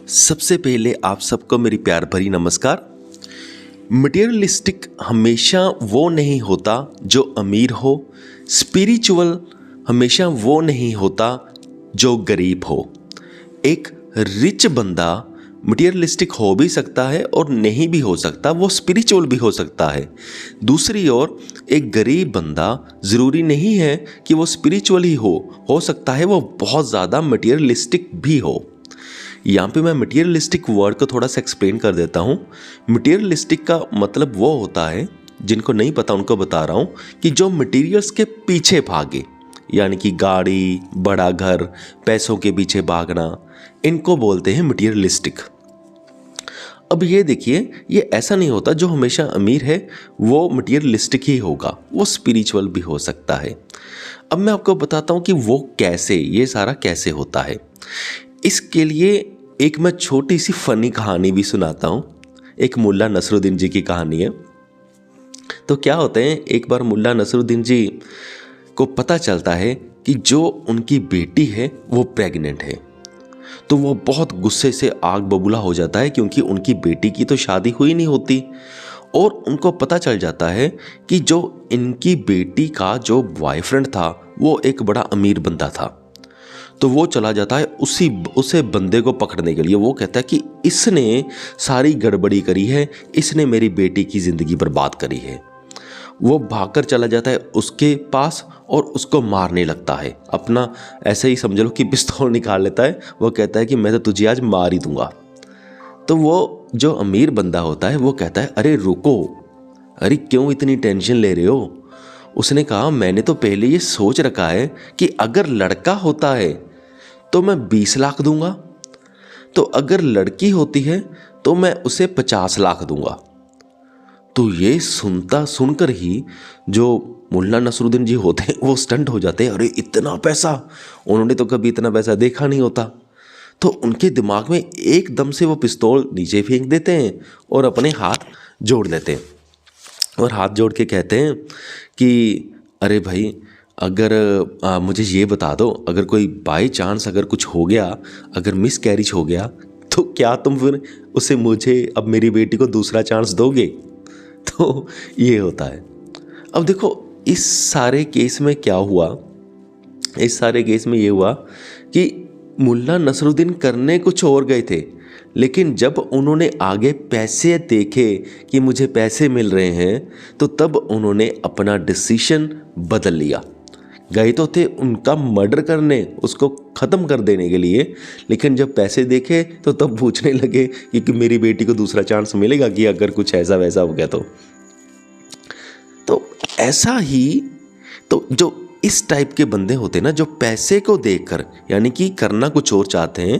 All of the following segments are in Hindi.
सबसे पहले आप सबको मेरी प्यार भरी नमस्कार। मटेरियलिस्टिक हमेशा वो नहीं होता जो अमीर हो, स्पिरिचुअल हमेशा वो नहीं होता जो गरीब हो। एक रिच बंदा मटेरियलिस्टिक हो भी सकता है और नहीं भी हो सकता, वो स्पिरिचुअल भी हो सकता है। दूसरी ओर एक गरीब बंदा ज़रूरी नहीं है कि वो स्पिरिचुअल ही हो सकता है वो बहुत ज़्यादा मटेरियलिस्टिक भी हो। यहाँ पे मैं मटेरियलिस्टिक वर्ड को थोड़ा सा एक्सप्लेन कर देता हूँ। मटेरियलिस्टिक का मतलब वो होता है, जिनको नहीं पता उनको बता रहा हूँ, कि जो मटेरियल्स के पीछे भागे, यानी कि गाड़ी, बड़ा घर, पैसों के पीछे भागना, इनको बोलते हैं मटेरियलिस्टिक। अब ये देखिए, ये ऐसा नहीं होता जो हमेशा अमीर है वो मटेरियलिस्टिक ही होगा, वो स्पिरिचुअल भी हो सकता है। अब मैं आपको बताता हूँ कि वो कैसे, ये सारा कैसे होता है। इसके लिए एक मैं छोटी सी फनी कहानी भी सुनाता हूँ। एक मुल्ला नसरुद्दीन जी की कहानी है। तो क्या होते हैं, एक बार मुल्ला नसरुद्दीन जी को पता चलता है कि जो उनकी बेटी है वो प्रेग्नेंट है। तो वो बहुत गुस्से से आग बबूला हो जाता है, क्योंकि उनकी बेटी की तो शादी हुई नहीं होती। और उनको पता चल जाता है कि जो इनकी बेटी का जो बॉयफ्रेंड था वो एक बड़ा अमीर बंदा था। तो वो चला जाता है उसे बंदे को पकड़ने के लिए। वो कहता है कि इसने सारी गड़बड़ी करी है, इसने मेरी बेटी की ज़िंदगी बर्बाद करी है। वो भागकर चला जाता है उसके पास और उसको मारने लगता है। अपना ऐसे ही समझ लो कि पिस्तौल निकाल लेता है। वो कहता है कि मैं तो तुझे आज मार ही दूंगा। तो वो जो अमीर बंदा होता है वो कहता है, अरे रुको, अरे क्यों इतनी टेंशन ले रहे हो। उसने कहा, मैंने तो पहले ये सोच रखा है कि अगर लड़का होता है तो मैं 20 लाख दूंगा, तो अगर लड़की होती है तो मैं उसे 50 लाख दूंगा। तो ये सुनकर ही जो मुल्ला नसरुद्दीन जी होते हैं वो स्टंट हो जाते हैं। अरे इतना पैसा, उन्होंने तो कभी इतना पैसा देखा नहीं होता। तो उनके दिमाग में एकदम से वो पिस्तौल नीचे फेंक देते हैं और अपने हाथ जोड़ लेते हैं और हाथ जोड़ के कहते हैं कि अरे भाई, अगर मुझे ये बता दो, अगर कोई बाई चांस अगर कुछ हो गया, अगर मिस कैरिज हो गया, तो क्या तुम फिर उसे मुझे अब मेरी बेटी को दूसरा चांस दोगे। तो ये होता है। अब देखो, इस सारे केस में क्या हुआ, इस सारे केस में ये हुआ कि मुल्ला नसरुद्दीन करने कुछ और गए थे, लेकिन जब उन्होंने आगे पैसे देखे कि मुझे पैसे मिल रहे हैं, तो तब उन्होंने अपना डिसीजन बदल लिया। गए तो थे उनका मर्डर करने, उसको ख़त्म कर देने के लिए, लेकिन जब पैसे देखे तो तब पूछने लगे कि मेरी बेटी को दूसरा चांस मिलेगा कि अगर कुछ ऐसा वैसा हो गया तो ऐसा ही, तो जो इस टाइप के बंदे होते हैं ना, जो पैसे को देखकर, यानी कि करना कुछ और चाहते हैं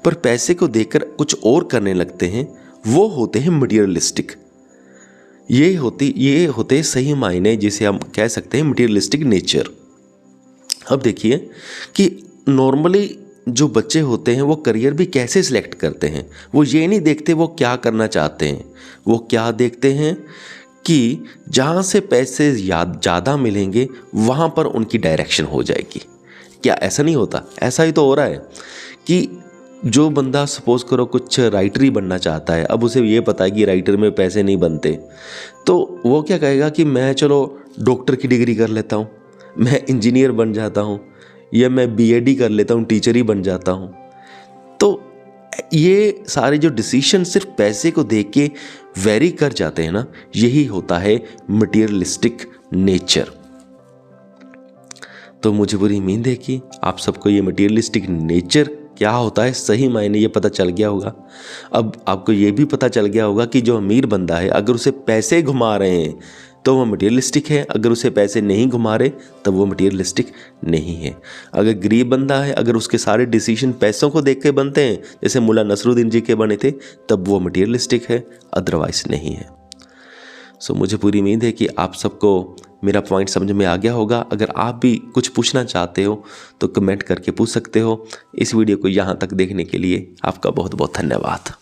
पर पैसे को देखकर कुछ और करने लगते हैं, वो होते हैं मटेरियलिस्टिक। ये होते सही मायने जिसे हम कह सकते हैं मटेरियलिस्टिक नेचर। अब देखिए कि नॉर्मली जो बच्चे होते हैं वो करियर भी कैसे सिलेक्ट करते हैं। वो ये नहीं देखते वो क्या करना चाहते हैं, वो क्या देखते हैं कि जहाँ से पैसे ज़्यादा मिलेंगे वहाँ पर उनकी डायरेक्शन हो जाएगी। क्या ऐसा नहीं होता? ऐसा ही तो हो रहा है कि जो बंदा सपोज़ करो कुछ राइटर ही बनना चाहता है, अब उसे ये पता है कि राइटर में पैसे नहीं बनते, तो वो क्या कहेगा कि मैं चलो डॉक्टर की डिग्री कर लेता हूँ, मैं इंजीनियर बन जाता हूँ, या मैं बीएडी कर लेता हूँ, टीचर ही बन जाता हूँ। तो ये सारे जो डिसीजन सिर्फ पैसे को देख के वेरी कर जाते हैं ना, यही होता है मटेरियलिस्टिक नेचर। तो मुझे पूरी उम्मीद है कि आप सबको ये मटेरियलिस्टिक नेचर क्या होता है सही मायने ये पता चल गया होगा। अब आपको ये भी पता चल गया होगा कि जो अमीर बंदा है, अगर उसे पैसे घुमा रहे हैं तो वो मटेरियलिस्टिक है, अगर उसे पैसे नहीं घुमा रहे तब वो मटेरियलिस्टिक नहीं है। अगर गरीब बंदा है, अगर उसके सारे डिसीजन पैसों को देख के बनते हैं, जैसे मुल्ला नसरुद्दीन जी के बने थे, तब वो मटेरियलिस्टिक है, अदरवाइज नहीं है। सो मुझे पूरी उम्मीद है कि आप सबको मेरा पॉइंट समझ में आ गया होगा। अगर आप भी कुछ पूछना चाहते हो तो कमेंट करके पूछ सकते हो। इस वीडियो को यहाँ तक देखने के लिए आपका बहुत बहुत धन्यवाद।